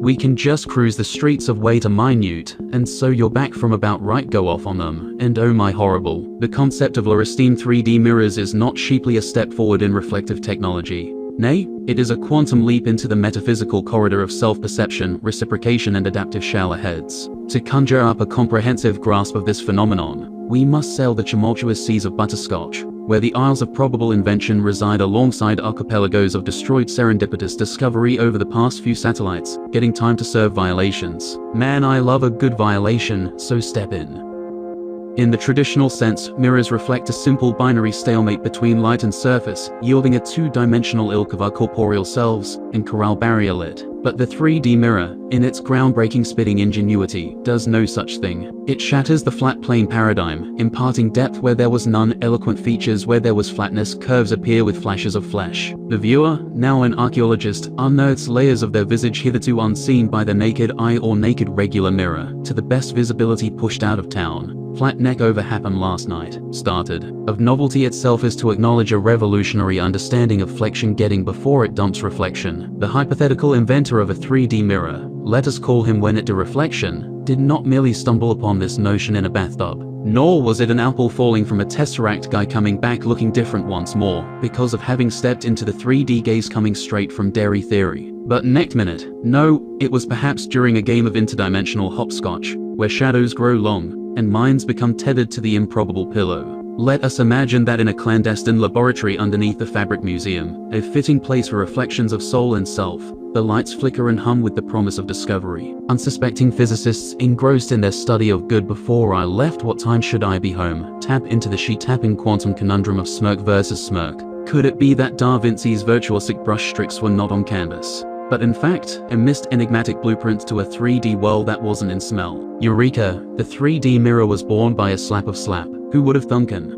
We can just cruise the streets of way to minute, and so you're back from about right go off on them, and oh my horrible. The concept of Lauristine 3D mirrors is not cheaply a step forward in reflective technology. Nay, it is a quantum leap into the metaphysical corridor of self-perception, reciprocation and adaptive shower heads. To conjure up a comprehensive grasp of this phenomenon, we must sail the tumultuous seas of butterscotch, where the isles of probable invention reside alongside archipelagos of destroyed serendipitous discovery over the past few satellites, getting time to serve violations. Man, I love a good violation, so step in. In the traditional sense, mirrors reflect a simple binary stalemate between light and surface, yielding a two-dimensional ilk of our corporeal selves, and corral barrier lit. But the 3D mirror, in its groundbreaking spitting ingenuity, does no such thing. It shatters the flat plane paradigm, imparting depth where there was none, eloquent features where there was flatness, curves appear with flashes of flesh. The viewer, now an archaeologist, unearths layers of their visage hitherto unseen by the naked eye or naked regular mirror, to the best visibility pushed out of town. Flat neck over happened last night, started. Of novelty itself is to acknowledge a revolutionary understanding of flexion getting before it dumps reflection. The hypothetical inventor of a 3D mirror, let us call him When It to Reflection, did not merely stumble upon this notion in a bathtub. Nor was it an apple falling from a tesseract guy coming back looking different once more, because of having stepped into the 3D gaze coming straight from dairy theory. But next minute, no, it was perhaps during a game of interdimensional hopscotch, where shadows grow long, and minds become tethered to the improbable pillow. Let us imagine that in a clandestine laboratory underneath the Fabric Museum, a fitting place for reflections of soul and self, the lights flicker and hum with the promise of discovery. Unsuspecting physicists engrossed in their study of good before I left, what time should I be home, tap into the sheet-tapping quantum conundrum of smirk versus smirk. Could it be that Da Vinci's virtuosic brushstrokes were not on canvas, but in fact, a missed enigmatic blueprint to a 3D world that wasn't in smell? Eureka! The 3D mirror was born by a slap of slap. Who would have thunken?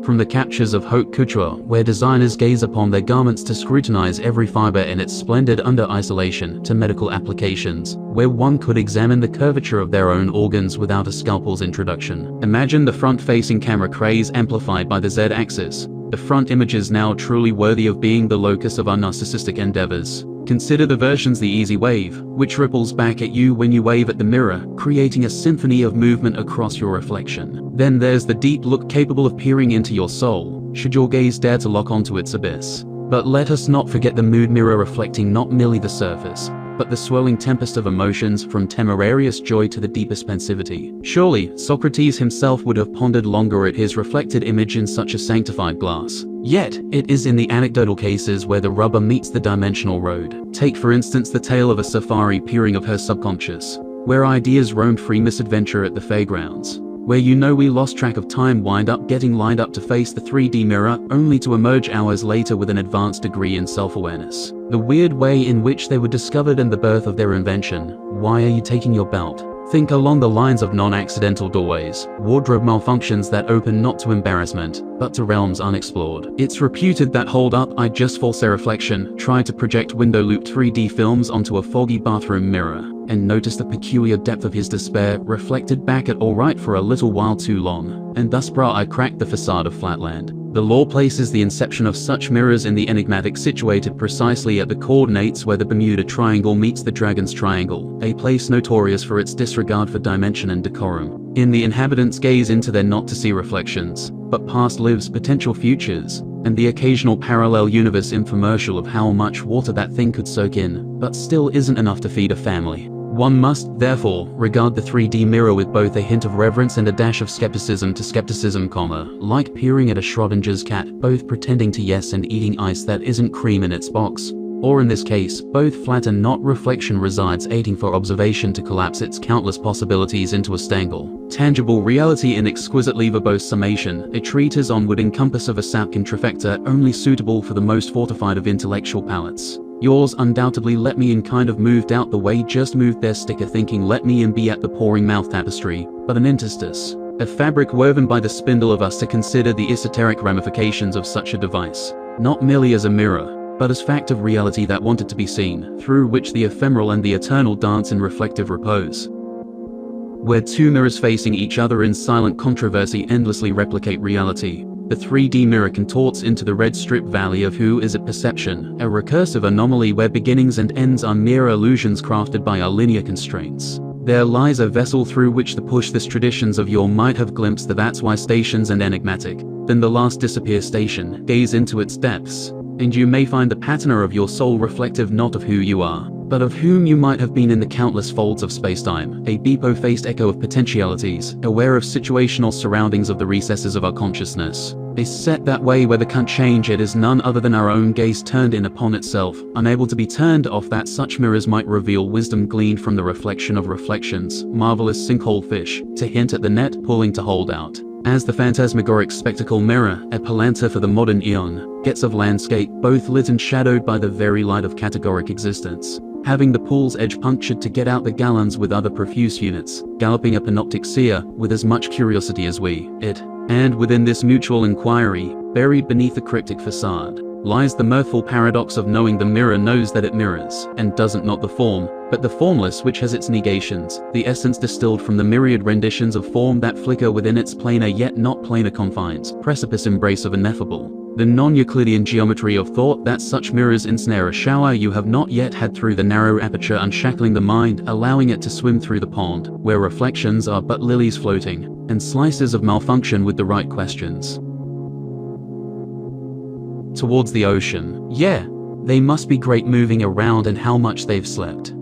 From the captures of haute couture, where designers gaze upon their garments to scrutinize every fiber in its splendid under isolation, to medical applications, where one could examine the curvature of their own organs without a scalpel's introduction. Imagine the front-facing camera craze amplified by the Z-axis. The front image is now truly worthy of being the locus of our narcissistic endeavors. Consider the versions the easy wave, which ripples back at you when you wave at the mirror, creating a symphony of movement across your reflection. Then there's the deep look capable of peering into your soul, should your gaze dare to lock onto its abyss. But let us not forget the mood mirror reflecting not merely the surface, but the swirling tempest of emotions, from temerarious joy to the deepest pensivity. Surely, Socrates himself would have pondered longer at his reflected image in such a sanctified glass. Yet, it is in the anecdotal cases where the rubber meets the dimensional road. Take for instance the tale of a safari peering of her subconscious, where ideas roamed free misadventure at the fairgrounds, where we lost track of time, wind up getting lined up to face the 3D mirror, only to emerge hours later with an advanced degree in self-awareness. The weird way in which they were discovered and the birth of their invention. Why are you taking your belt? Think along the lines of non-accidental doorways, wardrobe malfunctions that open not to embarrassment, but to realms unexplored. It's reputed that Hold Up, I Just False a Reflection tried to project window-looped 3D films onto a foggy bathroom mirror, and noticed the peculiar depth of his despair reflected back at alright for a little while too long, and thus brah I cracked the facade of Flatland. The law places the inception of such mirrors in the enigmatic, situated precisely at the coordinates where the Bermuda Triangle meets the Dragon's Triangle, a place notorious for its disregard for dimension and decorum. In the inhabitants gaze into their not-to-see reflections, but past lives, potential futures, and the occasional parallel universe infomercial of how much water that thing could soak in, but still isn't enough to feed a family. One must, therefore, regard the 3D mirror with both a hint of reverence and a dash of skepticism, like peering at a Schrodinger's cat, both pretending to yes and eating ice that isn't cream in its box. Or in this case, both flat and not reflection resides aiding for observation to collapse its countless possibilities into a stangle. Tangible reality in exquisitely verbose summation, a treatise on wood encompass of a sapkin trifecta only suitable for the most fortified of intellectual palates. Yours undoubtedly let me in kind of moved out the way, just moved their sticker thinking let me in be at the pouring mouth tapestry, but an interstice. A fabric woven by the spindle of us to consider the esoteric ramifications of such a device, not merely as a mirror, but as fact of reality that wanted to be seen, through which the ephemeral and the eternal dance in reflective repose. Where two mirrors facing each other in silent controversy endlessly replicate reality, The 3D mirror contorts into the red strip valley of who is it perception, a recursive anomaly where beginnings and ends are mere illusions crafted by our linear constraints. There lies a vessel through which to push this traditions of your might have glimpsed the that's why stations and enigmatic. Then the last disappear station, gaze into its depths, and you may find the patina of your soul reflective not of who you are, but of whom you might have been in the countless folds of spacetime, a beepo-faced echo of potentialities, aware of situational surroundings of the recesses of our consciousness. Is set that way where the can't change it is none other than our own gaze turned in upon itself, unable to be turned off that such mirrors might reveal wisdom gleaned from the reflection of reflections, marvelous sinkhole fish, to hint at the net pulling to hold out. As the phantasmagoric spectacle mirror, a palantir for the modern eon, gets of landscape both lit and shadowed by the very light of categoric existence, having the pool's edge punctured to get out the gallons with other profuse units, galloping a panoptic seer with as much curiosity as we, it. And within this mutual inquiry, buried beneath the cryptic facade, lies the mirthful paradox of knowing the mirror knows that it mirrors, and doesn't not the form, but the formless which has its negations, the essence distilled from the myriad renditions of form that flicker within its planar yet not planar confines, precipice embrace of ineffable. The non-Euclidean geometry of thought that such mirrors ensnare a shower you have not yet had through the narrow aperture unshackling the mind, allowing it to swim through the pond, where reflections are but lilies floating, and slices of malfunction with the right questions. Towards the ocean. Yeah, they must be great moving around and how much they've slept.